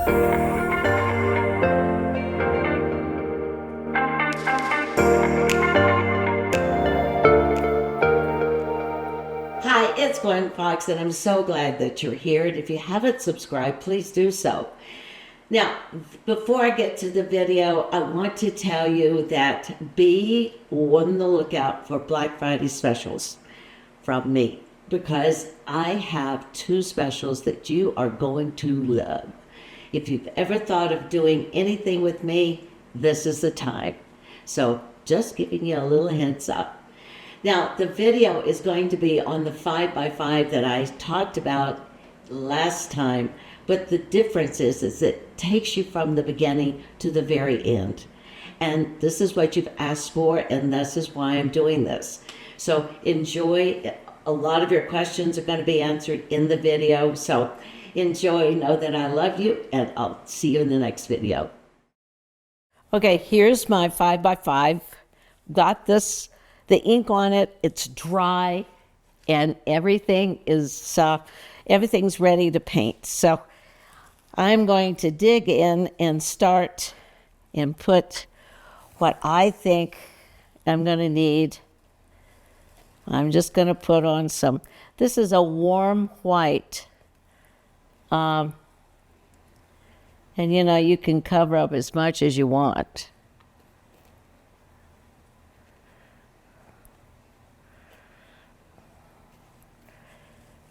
Hi, it's Gwen Fox, and I'm so glad that you're here. And if you haven't subscribed, please do so. Now, before I get to the video, I want to tell you that be on the lookout for Black Friday specials from me, because I have two specials that you are going to love. If you've ever thought of doing anything with me, this is the time. So just giving you a little heads up. Now, the video is going to be on the 5x5 that I talked about last time, but the difference is it takes you from the beginning to the very end. And this is what you've asked for, and this is why I'm doing this. So enjoy. A lot of your questions are going to be answered in the video. So enjoy, know that I love you, and I'll see you in the next video. Okay, here's my 5x5. Got this, the ink on it, it's dry, and everything's ready to paint. So I'm going to dig in and start and put what I think I'm going to need. I'm just going to put on some, this is a warm white. And you know, you can cover up as much as you want.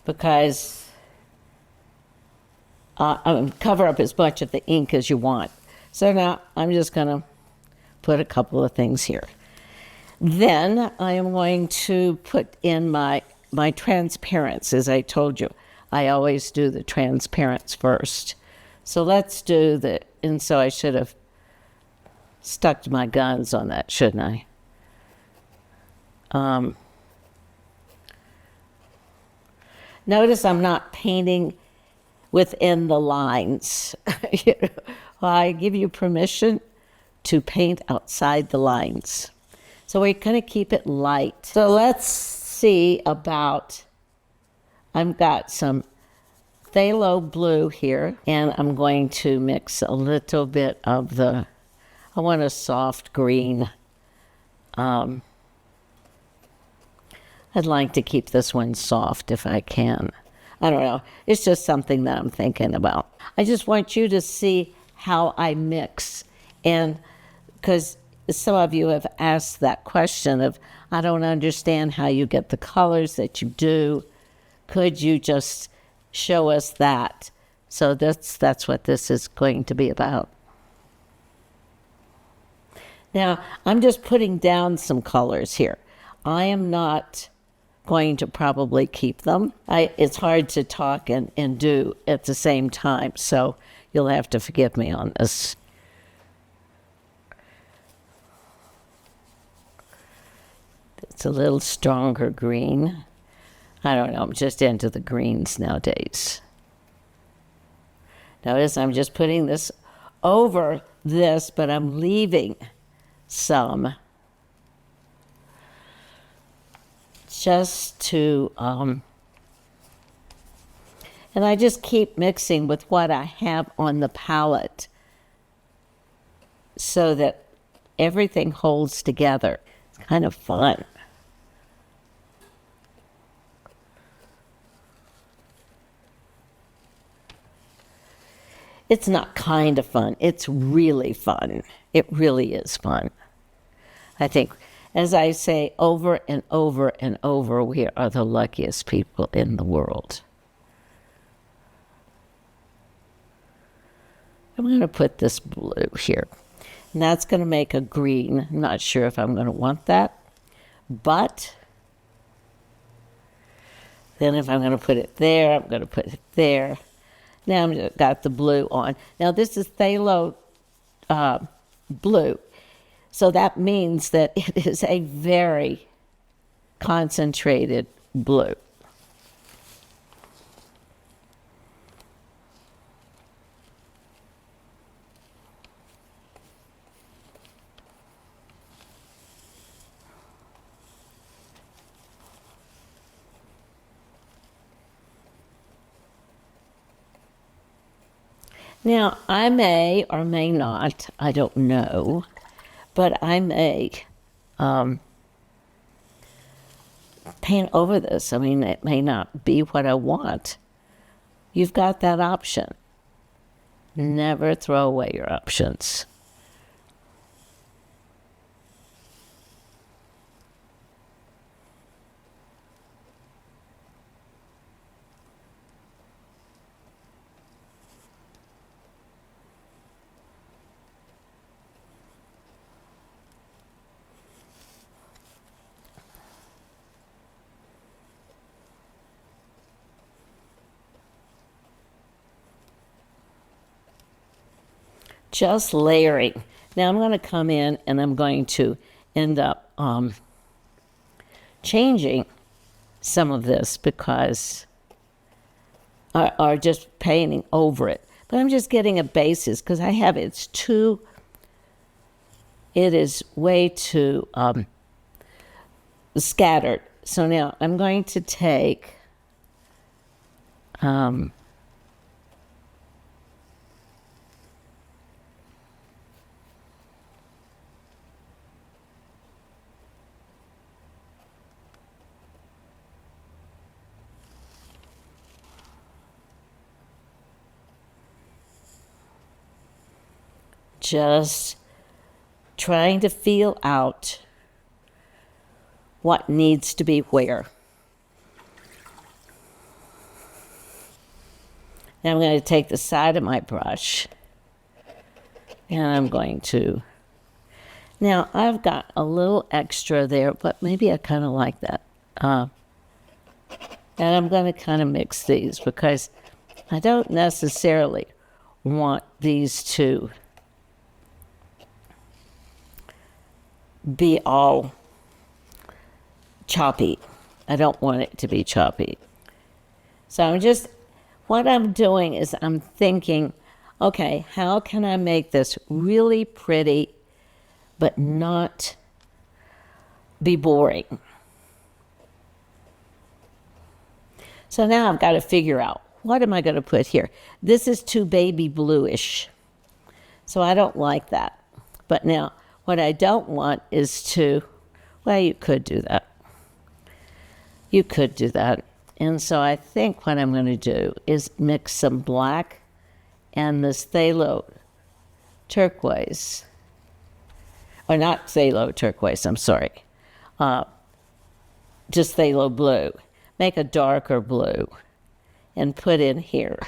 Because cover up as much of the ink as you want. So now I'm just going to put a couple of things here. Then I am going to put in my transparents, as I told you. I always do the transparents first. So let's do and so I should have stuck to my guns on that, shouldn't I? Notice I'm not painting within the lines. I give you permission to paint outside the lines. So we're going to keep it light. So let's see about, I've got some phthalo blue here, and I'm going to mix a little bit of I want a soft green. I'd like to keep this one soft if I can. I don't know. It's just something that I'm thinking about. I just want you to see how I mix. And because some of you have asked that question of, I don't understand how you get the colors that you do. Could you just show us that? So that's what this is going to be about. Now, I'm just putting down some colors here. I am not going to probably keep them. It's hard to talk and do at the same time, so you'll have to forgive me on this. It's a little stronger green. I don't know, I'm just into the greens nowadays. Notice I'm just putting this over this, but I'm leaving some just to, and I just keep mixing with what I have on the palette so that everything holds together. It's kind of fun. It's not kind of fun. It's really fun. It really is fun. I think, as I say over and over and over, we are the luckiest people in the world. I'm going to put this blue here. And that's going to make a green. I'm not sure if I'm going to want that. But then if I'm going to put it there, I'm going to put it there. Now I've got the blue on. Now this is phthalo blue. So that means that it is a very concentrated blue. Now, I may or may not, I don't know, but I may paint over this. I mean, it may not be what I want. You've got that option. Never throw away your options. Just layering. Now I'm going to come in and I'm going to end up changing some of this because, or just painting over it. But I'm just getting a basis because I have, it is way too scattered. So now I'm going to take just trying to feel out what needs to be where. Now I'm going to take the side of my brush and I'm going to, now I've got a little extra there, but maybe I kind of like that. And I'm going to kind of mix these because I don't necessarily want these to be all choppy. I don't want it to be choppy. So I'm just, what I'm doing is I'm thinking, okay, how can I make this really pretty but not be boring? So now I've got to figure out, what am I going to put here? This is too baby bluish, so I don't like that. But now, what I don't want is to, well, you could do that. You could do that. And so I think what I'm going to do is mix some black and this phthalo turquoise. Or not phthalo turquoise, I'm sorry. Just phthalo blue. Make a darker blue and put in here.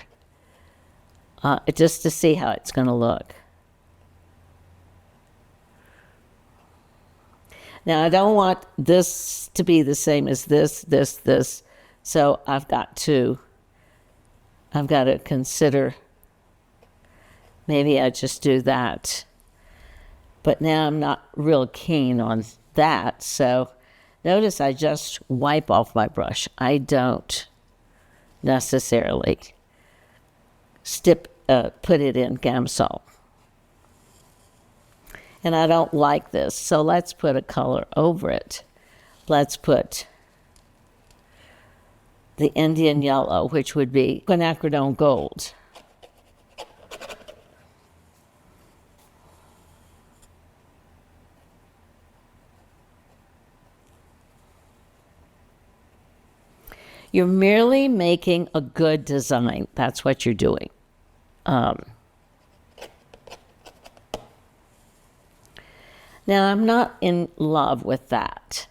Just to see how it's going to look. Now, I don't want this to be the same as this. So I've got to consider, maybe I just do that. But now I'm not real keen on that. So notice I just wipe off my brush. I don't necessarily put it in Gamsol. And I don't like this, so let's put a color over it. Let's put the Indian yellow, which would be quinacridone gold. You're merely making a good design. That's what you're doing. Now, I'm not in love with that.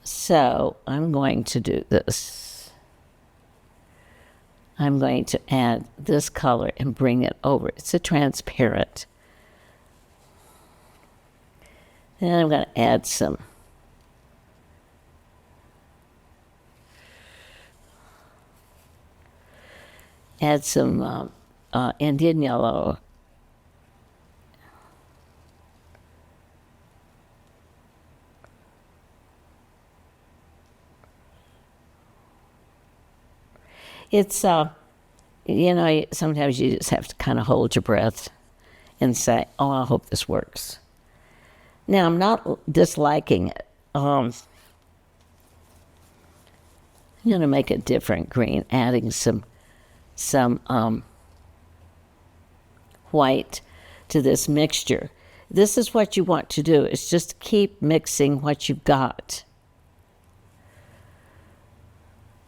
So I'm going to do this. I'm going to add this color and bring it over. It's a transparent. And I'm going to add some Indian yellow. It's, sometimes you just have to kind of hold your breath and say, oh, I hope this works. Now, I'm not disliking it. I'm going to make a different green, adding some white to this mixture. This is what you want to do, is just keep mixing what you've got.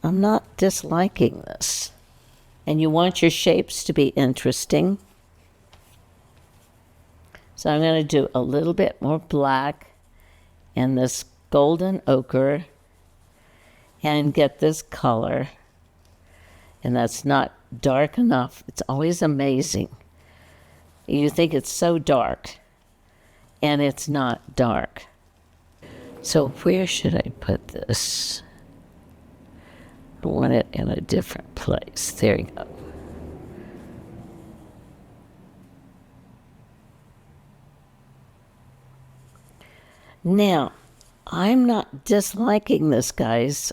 I'm not disliking this. And you want your shapes to be interesting. So I'm going to do a little bit more black and this golden ochre and get this color. And that's not dark enough. It's always amazing. You think it's so dark, and it's not dark. So where should I put this? I want it in a different place. There you go. Now, I'm not disliking this, guys.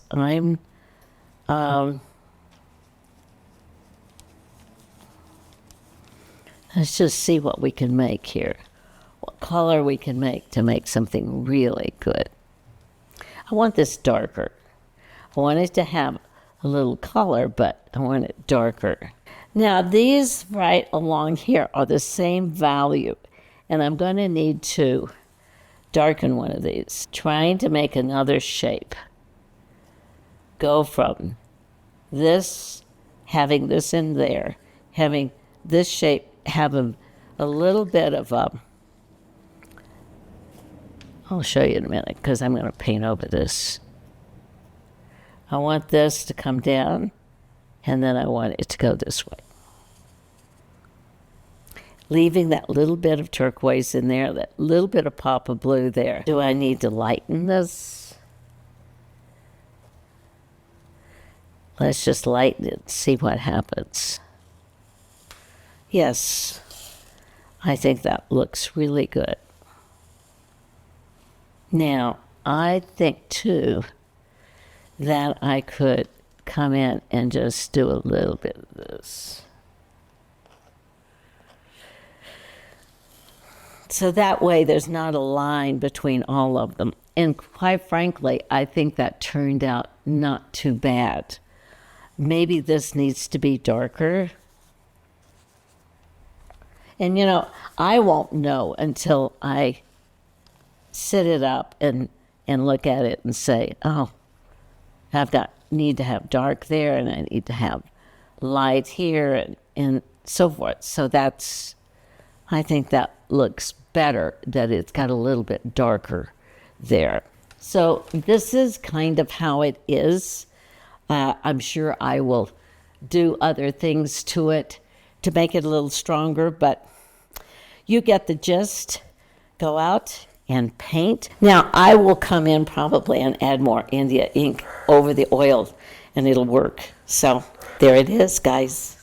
Let's just see what we can make here. What color we can make to make something really good. I want this darker. I want it to have a little color, but I want it darker. Now, these right along here are the same value, and I'm going to need to darken one of these, trying to make another shape. Go from this, having this in there, having this shape have a little bit of I'll show you in a minute because I'm going to paint over this. I want this to come down, and then I want it to go this way. Leaving that little bit of turquoise in there, that little bit of pop of blue there. Do I need to lighten this? Let's just lighten it and see what happens. Yes, I think that looks really good. Now, I think too that I could come in and just do a little bit of this. So that way there's not a line between all of them. And quite frankly, I think that turned out not too bad. Maybe this needs to be darker. And I won't know until I set it up and look at it and say, oh, need to have dark there, and I need to have light here, and so forth. So I think that looks better, that it's got a little bit darker there. So this is kind of how it is. I'm sure I will do other things to it to make it a little stronger, but you get the gist. Go out and paint. Now, I will come in probably and add more India ink over the oil, and it'll work. So there it is, guys.